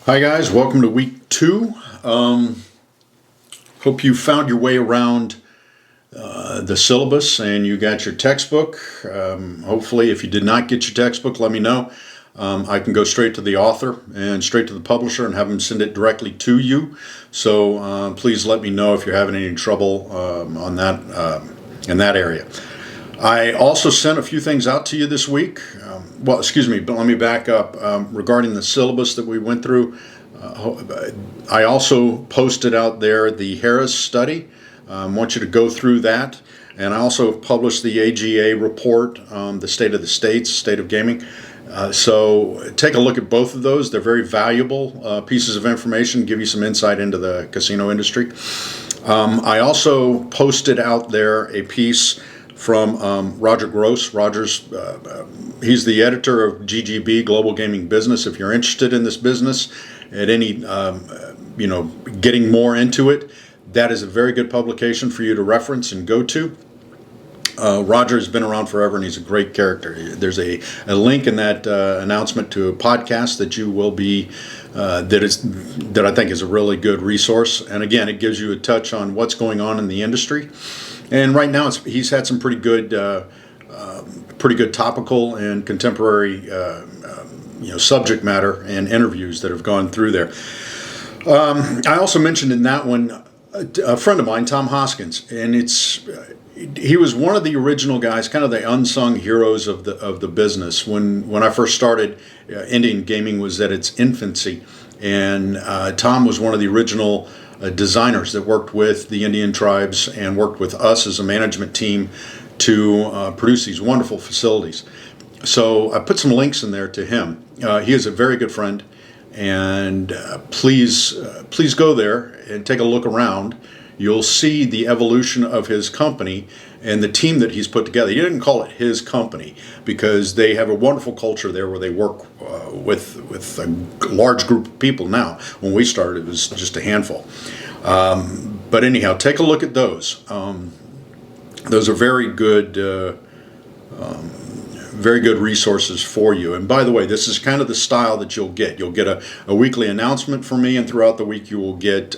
Hi guys, welcome to week 2. Hope you found your way around the syllabus and you got your textbook. Hopefully, if you did not get your textbook, let me know. I can go straight to the author and straight to the publisher and have them send it directly to you. So please let me know if you're having any trouble on that in that area. I also sent a few things out to you this week. Excuse me, but let me back up. Regarding the syllabus that we went through, I also posted out there the Harris study. I want you to go through that. And I also published the AGA report, the State of the States, State of Gaming. So take a look at both of those. They're very valuable pieces of information, give you some insight into the casino industry. I also posted out there a piece from Roger Gross. He's the editor of GGB, Global Gaming Business. If you're interested in this business, at any, getting more into it, that is a very good publication for you to reference and go to. Roger has been around forever, and he's a great character. There's a link in that announcement to a podcast that you will be that I think is a really good resource. And again, it gives you a touch on what's going on in the industry. And right now, he's had some pretty good topical and contemporary subject matter and interviews that have gone through there. I also mentioned in that one a friend of mine, Tom Hoskins, and he was one of the original guys, kind of the unsung heroes of the business. When I first started, Indian gaming was at its infancy, and Tom was one of the original designers that worked with the Indian tribes and worked with us as a management team to produce these wonderful facilities. So I put some links in there to him. He is a very good friend, and please go there and take a look around. You'll see the evolution of his company and the team that he's put together. He didn't call it his company because they have a wonderful culture there where they work with a large group of people now. When we started, it was just a handful. But anyhow, take a look at those. Those are very good resources for you. And by the way, this is kind of the style that you'll get. You'll get a weekly announcement from me, and throughout the week you will get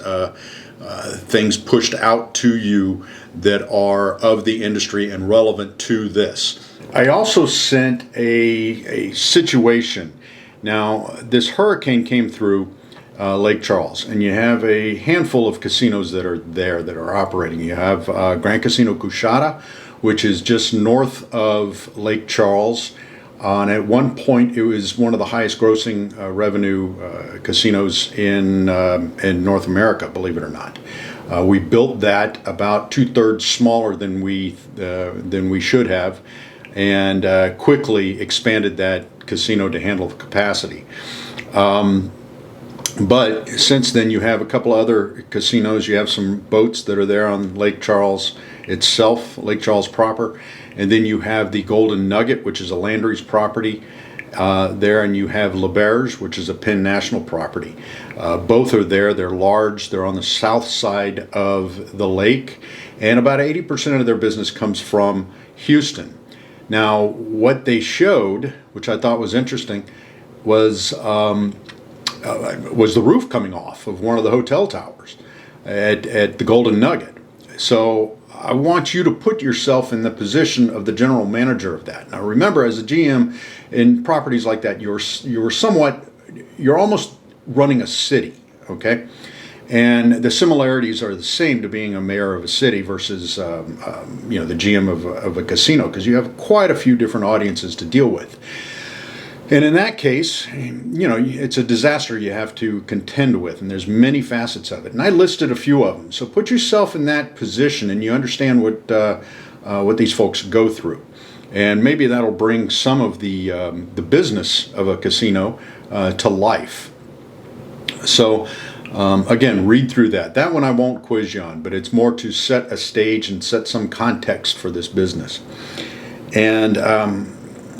things pushed out to you that are of the industry and relevant to this. I also sent a situation. Now, this hurricane came through Lake Charles, and you have a handful of casinos that are there that are operating. You have Grand Casino Coushatta, which is just north of Lake Charles. And at one point, it was one of the highest grossing revenue casinos in North America, believe it or not. We built that about 2/3 smaller than we should have, and quickly expanded that casino to handle the capacity. But since then, you have a couple other casinos. You have some boats that are there on Lake Charles itself, Lake Charles proper. And then you have the Golden Nugget, which is a Landry's property there. And you have L'Auberge, which is a Penn National property. Both are there. They're large. They're on the south side of the lake. And about 80% of their business comes from Houston. Now, what they showed, which I thought was interesting, was the roof coming off of one of the hotel towers at the Golden Nugget. So I want you to put yourself in the position of the general manager of that. Now remember, as a GM in properties like that, you're almost running a city, okay? And the similarities are the same to being a mayor of a city versus the GM of a casino, because you have quite a few different audiences to deal with. And in that case, it's a disaster you have to contend with, and there's many facets of it. And I listed a few of them. So put yourself in that position, and you understand what these folks go through, and maybe that'll bring some of the business of a casino to life. So again, read through that. That one I won't quiz you on, but it's more to set a stage and set some context for this business. And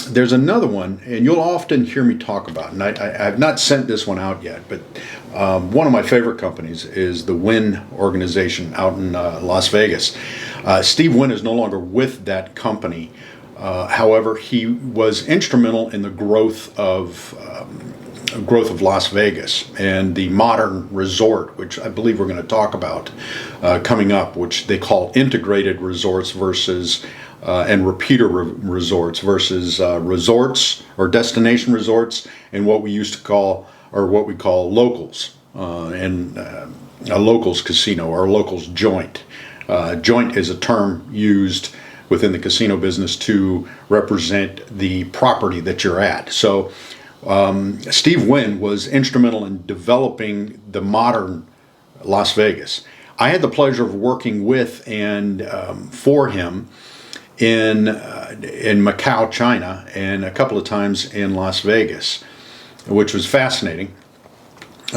there's another one, and you'll often hear me talk about, and I have not sent this one out yet, but one of my favorite companies is the Wynn organization out in Las Vegas. Steve Wynn is no longer with that company. However, he was instrumental in the growth of growth of Las Vegas and the modern resort, which I believe we're going to talk about coming up, which they call integrated resorts versus and repeater resorts versus resorts or destination resorts, and what we used to call, or what we call, locals, and a locals casino or a locals joint. Joint is a term used within the casino business to represent the property that you're at. So Steve Wynn was instrumental in developing the modern Las Vegas. I had the pleasure of working with and for him in Macau, China, and a couple of times in Las Vegas, which was fascinating.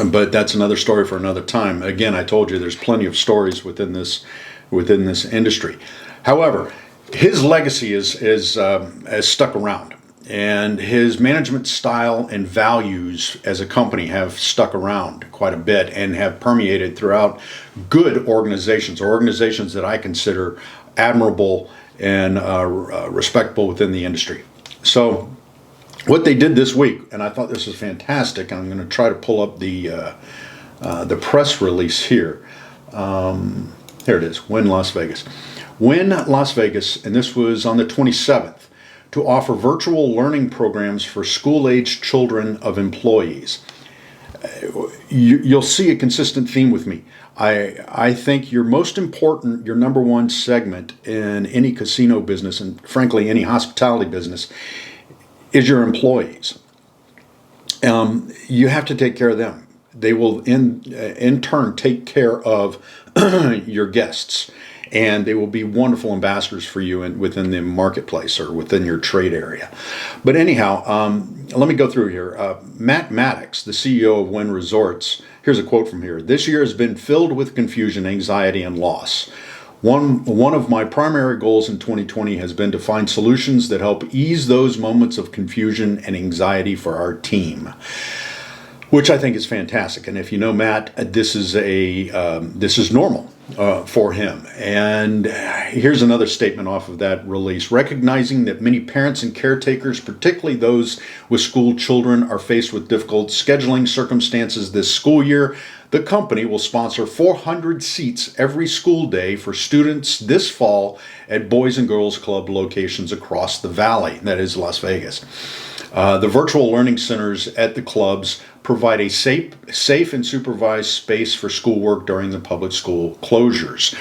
But that's another story for another time. Again, I told you there's plenty of stories within this industry. However, his legacy is stuck around, and his management style and values as a company have stuck around quite a bit and have permeated throughout good organizations, or organizations that I consider admirable and respectable within the industry. So what they did this week, and I thought this was fantastic. I'm going to try to pull up the press release here. Here it is, Wynn Las Vegas. Wynn Las Vegas, and this was on the 27th, to offer virtual learning programs for school-aged children of employees. You'll see a consistent theme with me. I think your most important, your number one segment in any casino business, and frankly any hospitality business, is your employees. You have to take care of them. They will in turn take care of your guests, and they will be wonderful ambassadors for you within the marketplace or within your trade area. But anyhow, let me go through here. Matt Maddox, the CEO of Wynn Resorts, here's a quote from here. "This year has been filled with confusion, anxiety, and loss. One of my primary goals in 2020 has been to find solutions that help ease those moments of confusion and anxiety for our team," which I think is fantastic. And if you know Matt, this is normal for him. And here's another statement off of that release. "Recognizing that many parents and caretakers, particularly those with school children, are faced with difficult scheduling circumstances this school year, the company will sponsor 400 seats every school day for students this fall at Boys and Girls Club locations across the valley," that is Las Vegas. The virtual learning centers at the clubs provide a safe and supervised space for schoolwork during the public school closures.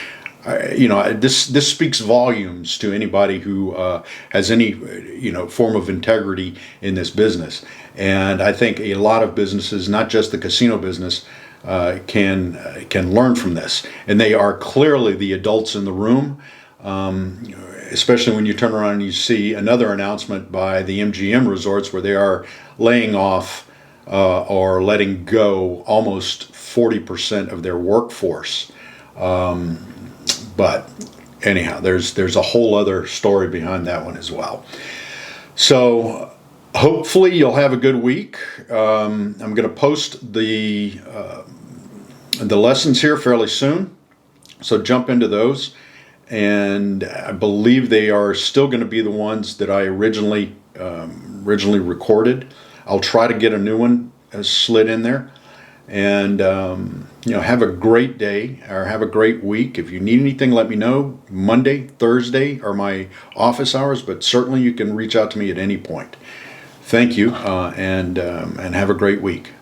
This speaks volumes to anybody who has any form of integrity in this business. And I think a lot of businesses, not just the casino business, can learn from this. And they are clearly the adults in the room. Especially when you turn around and you see another announcement by the MGM Resorts where they are laying off or letting go almost 40% of their workforce. But anyhow, there's a whole other story behind that one as well. So hopefully you'll have a good week. I'm going to post the lessons here fairly soon, so jump into those. And I believe they are still going to be the ones that I originally recorded. I'll try to get a new one slid in there. And have a great day or have a great week. If you need anything, let me know. Monday, Thursday are my office hours, but certainly you can reach out to me at any point. Thank you, and have a great week.